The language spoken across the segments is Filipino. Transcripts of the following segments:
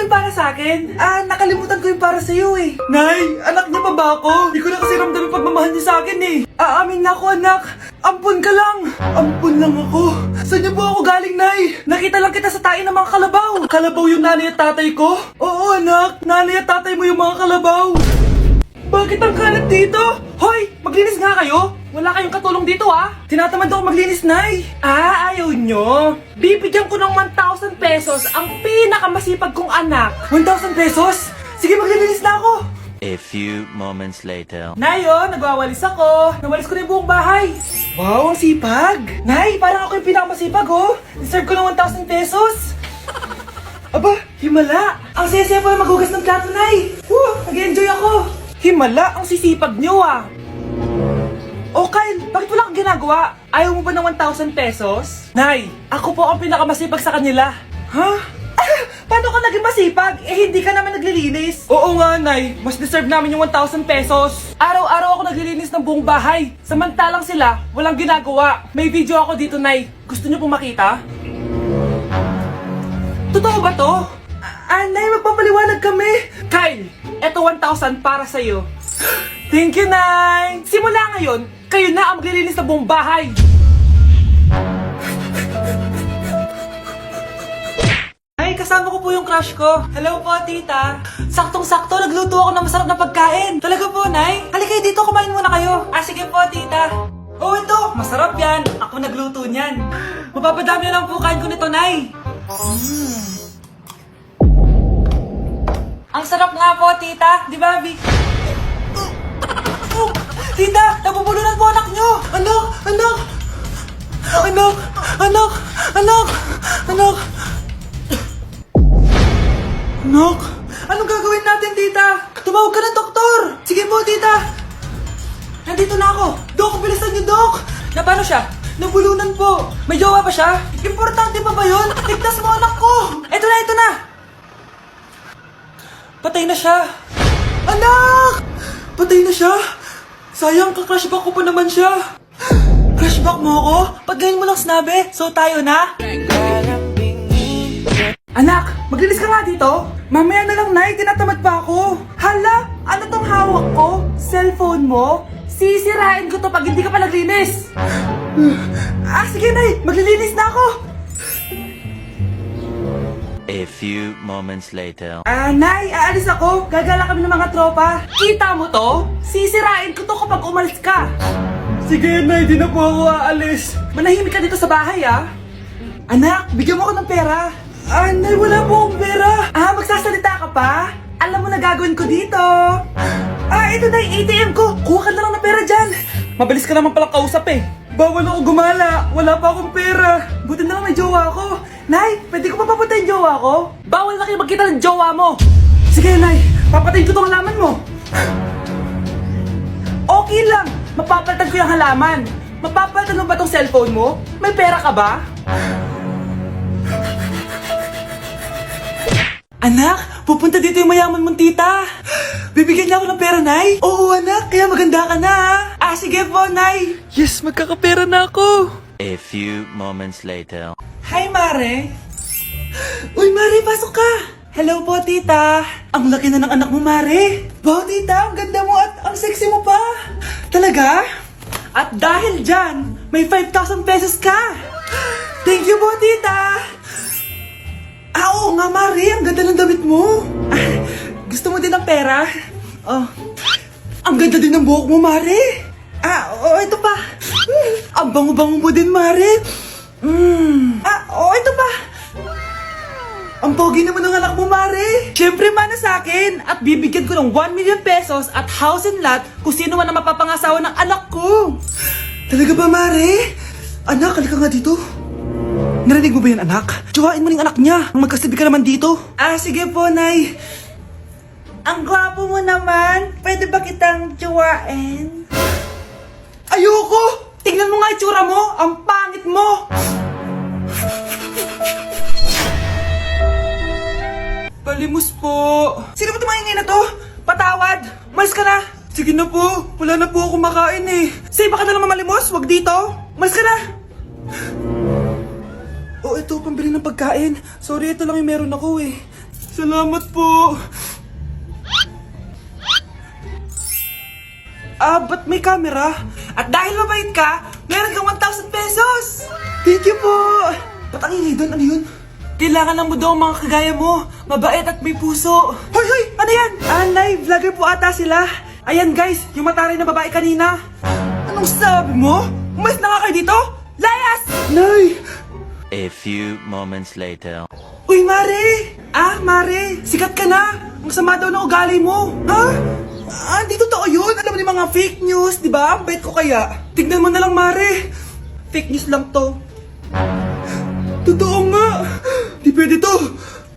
yung para sa akin? Nakalimutan ko yung para sa'yo eh. Nay, anak niya pa ba ako? Hindi ko na kasi ramdam yung pagmamahal niya sa akin eh. Aamin na ako, anak. Ampun ka lang. Ampun lang ako. Saan niyo po ako galing, Nay? Nakita lang kita sa tayo ng mga kalabaw. Kalabaw yung nanay at tatay ko? Oo, anak. Nanay at tatay mo yung mga kalabaw. Bakit ang kalat dito? Hoy, maglinis nga kayo. Wala kayong katulong dito Tinatamad ako maglinis, Nay. Ayaw nyo. Bibigyan ko ng 1,000 pesos ang pinakamasipag kong anak. 1,000 pesos? Sige, maglilinis na ako. A few moments later. Nay, nagwawalis ako. Nawalis ko na yung buong bahay. Wow, ang sipag. Nay, parang ako yung pinakamasipag, Deserve ko ng 1,000 pesos. Aba, himala. Ang saya-saya pa maghugas ng plato, Nay. Nag-enjoy ako. Himala, ang sisipag nyo, Oh, Kyle, bakit wala kang ginagawa? Ayaw mo ba ng 1,000 pesos? Nay, ako po ang pinakamasipag sa kanila. Ha? Paano ka naging masipag? Hindi ka naman naglilinis. Oo nga, Nay. Mas deserve namin yung 1,000 pesos. Araw-araw ako naglilinis ng buong bahay. Samantalang sila, walang ginagawa. May video ako dito, Nay. Gusto niyo pong makita? Totoo ba to? Nay, magpapaliwanag kami. Kyle, eto 1,000 para sa'yo. Thank you, Nay. Simula ngayon, kayo na ang maglilinis ng buong bahay. Ay, kasama ko po yung crush ko. Hello po, tita. Saktong-sakto, nagluto ako ng masarap na pagkain. Talaga po, Nay? Halika dito, kumain muna kayo. Sige po, tita. Oh, ito, masarap yan. Ako nagluto niyan. Mapapadami na lang po kain ko nito, Nay. Ang sarap nga po, tita. Di ba, Vic? Tita, nabubulunan po anak nyo! Anak! Anak! Anak! Anak! Anak! Anak! Anak! Anong gagawin natin, tita? Tumawag ka ng doktor! Sige po, tita! Nandito na ako! Dok, bilisan niyo, Dok! Na paano siya? Nabulunan po! May jowa pa siya? Importante pa ba yun? Ligtas mo anak ko! Ito na, ito na! Patay na siya! Anak! Patay na siya! Sayang, ka-crushback ko pa naman siya. Crushback mo ako? Pag ganyan mo lang sinabi, so tayo na? Anak, maglinis ka nga dito. Mamaya na lang, Nay, tinatamad pa ako. Hala, ano tong hawak ko? Cellphone mo? Sisirain ko to pag hindi ka pa naglinis. Sige, Nay, maglilinis na ako. A few moments later. Nay, aalis ako. Gagala kami ng mga tropa. Kita mo to? Sisirain ko to kapag umalis ka. Sige, Nay, di na po ako aalis. Manahimik ka dito sa bahay, Anak, bigyan mo ako ng pera. Nay, wala po akong pera. Magsasalita ka pa? Alam mo na gagawin ko dito. Ito na yung ATM ko. Kuha ka na lang ng pera dyan. Mabilis ka naman palang kausap Bawal ako gumala. Wala pa akong pera. Buti na lang may jowa ako. Nay, pwede ko pa papatayin jowa ko? Bawal na kayo magkita ng jowa mo. Sige, Nay. Papatayin ko tong halaman mo. Okay lang. Mapapalitan ko yung halaman. Mapapalitan mo ba tong cellphone mo? May pera ka ba? Anak, pupunta dito yung mayaman mong tita. Bibigyan niya ako ng pera, Nay? Oo, anak. Kaya maganda ka na, sige po, Nay. Yes, magkakapera na ako. A few moments later. Hi, Mare. Uy, Mare, pasok ka. Hello po, tita. Ang laki na ng anak mo, Mare. Wow, tita, ang ganda mo at ang sexy mo pa. Talaga? At dahil dyan, may 5,000 pesos ka. Thank you po, tita. Oo nga, Mare, ang ganda ng damit mo. Gusto mo din ng pera? Ang ganda din ng buhok mo, Mare. Ito pa. Ang bango-bango mo din, Mare. Ito pa. Ang pogi naman ng anak mo, Mare. Siyempre, mana sa akin. At bibigyan ko ng 1 million pesos at house and lot kung sino man ang mapapangasawa ng anak ko. Talaga ba, Mare? Anak, halika nga dito. Narinig mo ba yan, anak? Tsuwain mo ng anak niya. Magkasibi ka naman dito. Sige po, Nay. Ang gwapo mo naman. Pwede ba kitang tsuwain? Ayoko! Tingnan mo nga itsura mo. Ang pangit mo. Palimos po. Sino ba tumaingay na to? Patawad. Malis ka na. Sige na po. Wala na po ako makain Say, baka na naman malimos. Wag dito. Malis ka na. Ito, pambili ng pagkain. Sorry, ito lang yung meron ako Salamat po. Ba't may camera? At dahil mabait ka, meron kang 1,000 pesos! Thank you po! Ba't ang ingay doon? Ano yun? Kailangan lang mo daw ang mga kagaya mo. Mabait at may puso. Hoy, hoy! Ano yan? Nay, vlogger po ata sila. Ayan guys, yung mataray na babae kanina. Anong sabi mo? Umalis na nga kayo dito? Layas! Nay! A few moments later. Uy, Mare! Mare, sikat ka na! Ang sama daw ng ugali mo! Ha? Di totoo yun! Alam mo yung mga fake news, di ba? Ang bait ko kaya. Tignan mo na lang, Mare! Fake news lang to. Totoo nga! Di pwede to!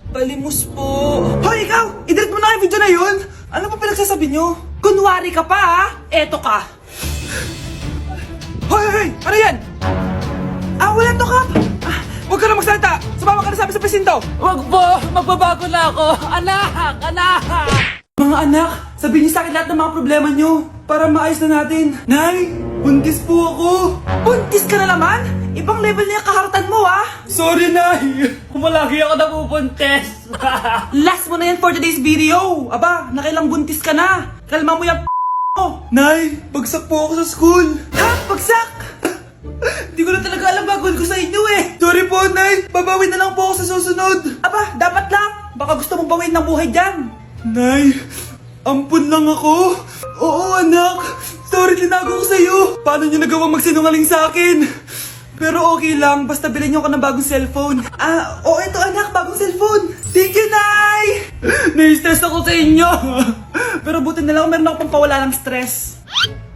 Palimos po! Hoy, ikaw! I-delete mo na yung video na yun! Ano pa pinagsasabi nyo? Kunwari ka pa, ha? Eto ka! Hoy, hoy, hoy! Ano yan? Wala to, Kap! Huwag ka na magsalita! Sumama ka na sabi sa presinto! Wag po! Magbabago na ako! Anak! Anak! Mga anak, sabihin niyo sa akin lahat ng mga problema niyo para maayos na natin. Nay, buntis po ako. Buntis ka na naman? Ibang level na yung kaharatan mo, ah. Sorry, Nay. Kumalagi ako nabubuntes! Last mo na yan for today's video. Aba, nakailang buntis ka na. Kalma mo yung mo. Nay, bagsak po ako sa school. Ha? Bagsak? Hindi ko na talaga alam bagol ko sa inyo eh. Sorry po, Nay. Babawi na lang po ako sa susunod. Aba, dapat lang. Baka gusto mong bawiin ng buhay dyan. Nay, ampun lang ako. Oo, anak. Sorry, tinago ko sa'yo. Paano niyo nagawang magsinungaling sa akin? Pero okay lang, basta bilhin niyo ako ng bagong cellphone. Oo, ito anak, bagong cellphone. Thank you, Nay! Nai-stress ako sa inyo. Pero buti na lang, meron ako pampawala ng stress.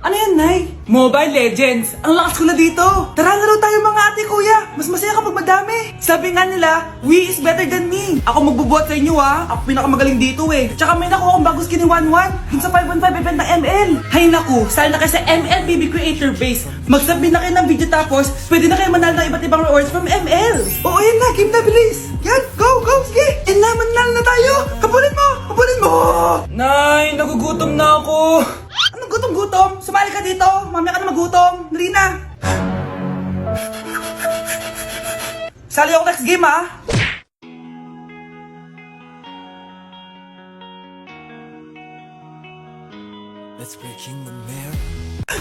Ano yan, Nay? Mobile Legends. Ang lakas ko na dito. Tara, laro tayo mga ate, kuya. Mas masaya kapag madami. Sabi nga nila, we is better than me. Ako magbubuhat sa inyo, ha. Ako pinakamagaling dito, eh. Tsaka may nakuha akong bagong skin ni 1-1. Dun sa 515 event ng ML. Hay naku, sali na kayo sa ML BB Creator Base. Mag-submit na kayo ng video tapos, pwede na kayo manalo ng iba't ibang rewards from ML. Oo, yan na. Game na, bilis. Yan, go, go, sige. Yan na, manalo na tayo. Habulin mo, habulin mo. Nay, nagugutom na ako. Anong gutom-gutom? Sumali ka dito. Mamaya ka na magutom. Dali na. Sali ako next game, ha?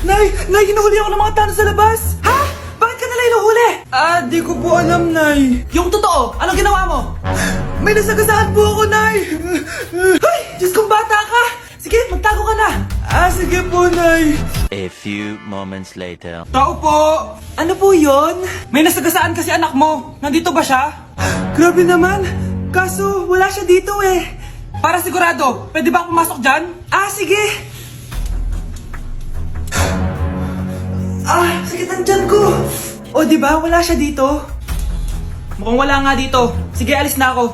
Nay! Nay, hinuhuli ako ng mga tano sa labas! Ha? Bakit ka nila hinuhuli? Di ko po alam, Nay. Yung totoo, anong ginawa mo? May nasagasaan po ako, Nay! Ay! Diyos kong bata ka! Sige, magtago ka na! Sige po, Nay. A few moments later. Tao po! Ano po yon? May nasagasaan kasi anak mo. Nandito ba siya? Grabe naman. Kaso, wala siya dito eh. Para sigurado, pwede ba ako pumasok dyan? Sige. Sakit ang tiyan ko. O, di ba? Wala siya dito. Mukhang wala nga dito. Sige, alis na ako.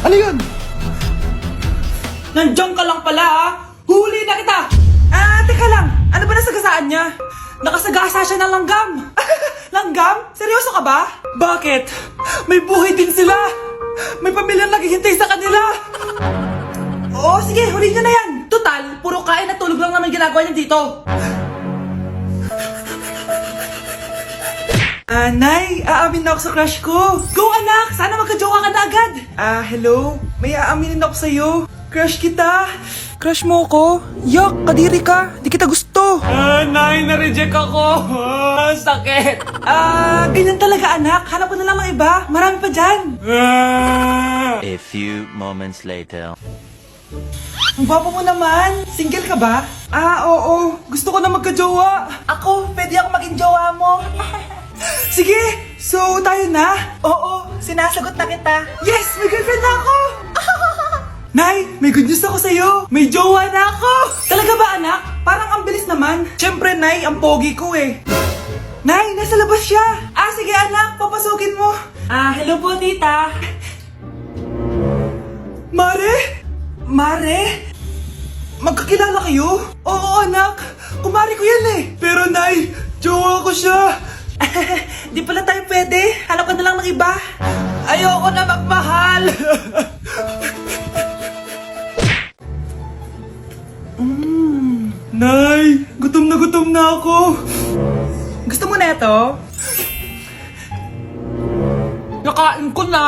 Ano yun? Nandiyan ka lang pala, ha? Huli na kita! Teka lang. Ano ba nasagasaan niya? Nakasagasa siya ng langgam. Langgam? Seryoso ka ba? Bakit? May buhay din sila. May pamilyang naghihintay sa kanila. Oo, sige. Huli niyo na yan. Total, puro kain at tulog lang naman ginagawa niya dito. Nay, aamin na ako sa crush ko. Go, anak! Sana magka-jowa ka na agad. Hello? May aaminin ako sa'yo. Crush kita. Crush mo ako? Yak, kadiri ka. Di kita gusto. Nay, na-reject ako! Sakit! Ganyan talaga, anak. Hanap ko na lang ng iba. Marami pa dyan. A few moments later. Ang gwapo mo naman. Single ka ba? Oo. Gusto ko na magka-jowa. Ako, pwede ako maging jowa mo. Sige, so tayo na? Oo, sinasagot na kita. Yes, may girlfriend na ako! Nay, may good news ako sa'yo. May jowa na ako! Talaga ba, anak? Parang ang bilis naman. Siyempre, Nay, ang pogi ko eh. Nay, nasa labas siya. Sige anak, papasukin mo. Hello po, tita. Mare? Mare? Magkakilala kayo? Oo, anak. Kumari ko yan eh. Pero, Nay, jowa ko siya. Di pala tayo pwede. Hanap ka na lang ng iba. Ayoko na magmahal. Nay, gutom na ako. Gusto mo na ito? Kinakain ko na.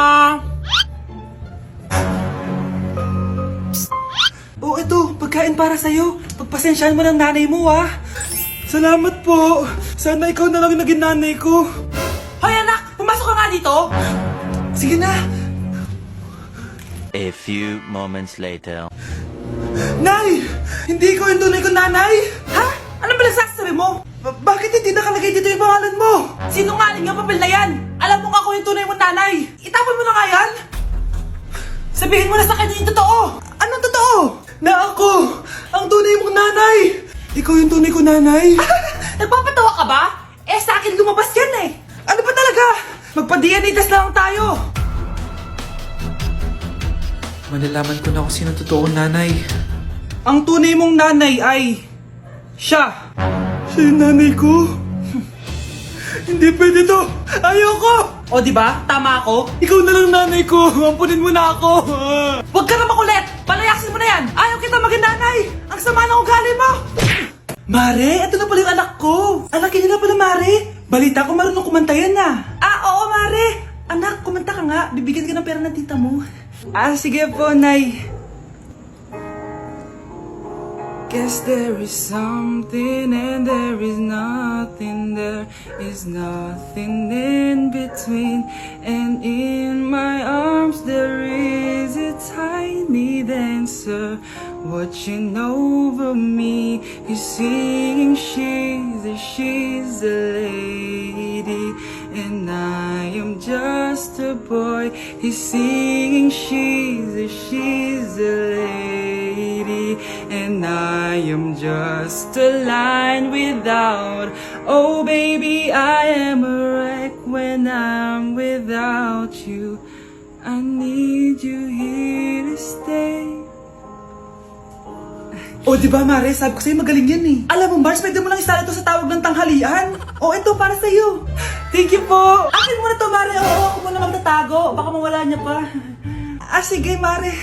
Oh, ito, pagkain para sa'yo. Pagpasensyahan mo ng nanay mo, ah. Salamat po. Sana ikaw na lang yung naging nanay ko. Hoy anak, pumasok ka nga dito. Sige na. A few moments later. Nay! Hindi ko yung tunay kong nanay! Ha? Ano ba nagsasabi mo? Bakit hindi nakalagay dito yung pangalan mo? Sinungaling ang papel na yan. Alam mo nga ako yung tunay mong nanay. Itapon mo na nga yan. Sabihin mo na sa kanya yung totoo. Anong totoo? Na ako! Ang tunay mong nanay! Ikaw yung tunay ko nanay? Nagpapatawa ka ba? Eh sa akin lumabas yan eh. Ano ba talaga? Magpa-DNA test na lang tayo! Malalaman ko na kung sino totoong nanay. Ang tunay mong nanay ay... siya! Siya yung nanay ko? Hindi pwede to! Ayoko! O di ba? Tama ako. Ikaw na lang nanay ko! Ampunin mo na ako! Huwag ka na makulit. Palayasin mo na yan. Ayaw kita maging nanay. Ang sama ng ugali mo. Mare, ito na pala yung anak ko! Anak niyo na pala, Mare! Balita ko marunong kumanta yan ah! Oo, Mare. Anak, kumanta ka nga. Bibigyan ka ng pera ng tita mo. Sige po, Nay. Guess there is something and there is nothing. There is nothing in between. And in my arms there is a tiny dancer watching over me. He's singing, she's a lady, and I am just a boy. He's singing, she's a lady, and I am just a line without. Oh baby, I am a wreck when I'm without you. I need you here to stay. O, di ba, Mare? Sabi ko sa'yo, magaling yan eh. Alam mo, Mars, pwede mo lang istala ito sa tawag ng tanghalian. O, ito, para sa'yo. Thank you po. Akin mo na to, Mare. Oo, ako muna magtatago. Baka mawala niya pa. Sige, Mare.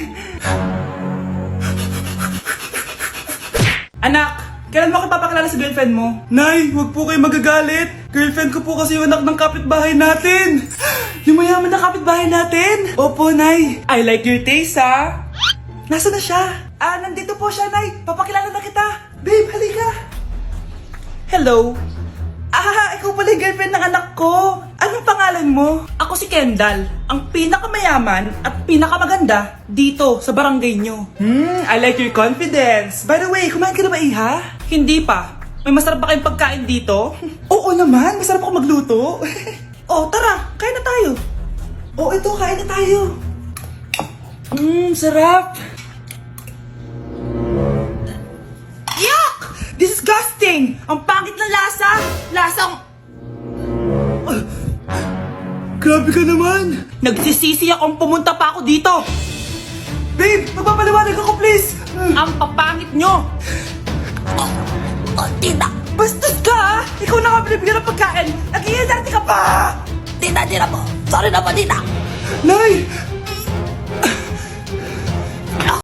Anak, kailan mo ako papakilala sa girlfriend mo? Nay, wag po kayo magagalit. Girlfriend ko po kasi yung anak ng kapitbahay natin. Yung mayaman na kapitbahay natin. Opo, Nay. I like your taste, ha? Nasaan na siya? Nandito po siya, Nay. Papakilala na kita. Babe, halika. Hello. Ikaw pala yung girlfriend ng anak ko. Anong pangalan mo? Ako si Kendall, ang pinakamayaman at pinakamaganda dito sa barangay nyo. I like your confidence. By the way, kumain ka na ba, Iha? Hindi pa. May masarap ba kayong pagkain dito? Oo naman, masarap ako magluto. Oh, tara, kain na tayo. Ito, kain na tayo. Sarap. Yuck! Disgusting! Ang pangit na lasa! Lasang... Grabe ka naman. Nagsisisi akong pumunta pa ako dito! Babe, magpapaliwanag ako, please. Ang papangit nyo! Tita! Bastos ka, ha? Ikaw na nga binibigyan ng pagkain. Nag-iinarte ka pa. Tita, tita po! Sorry na po, tita! Nay,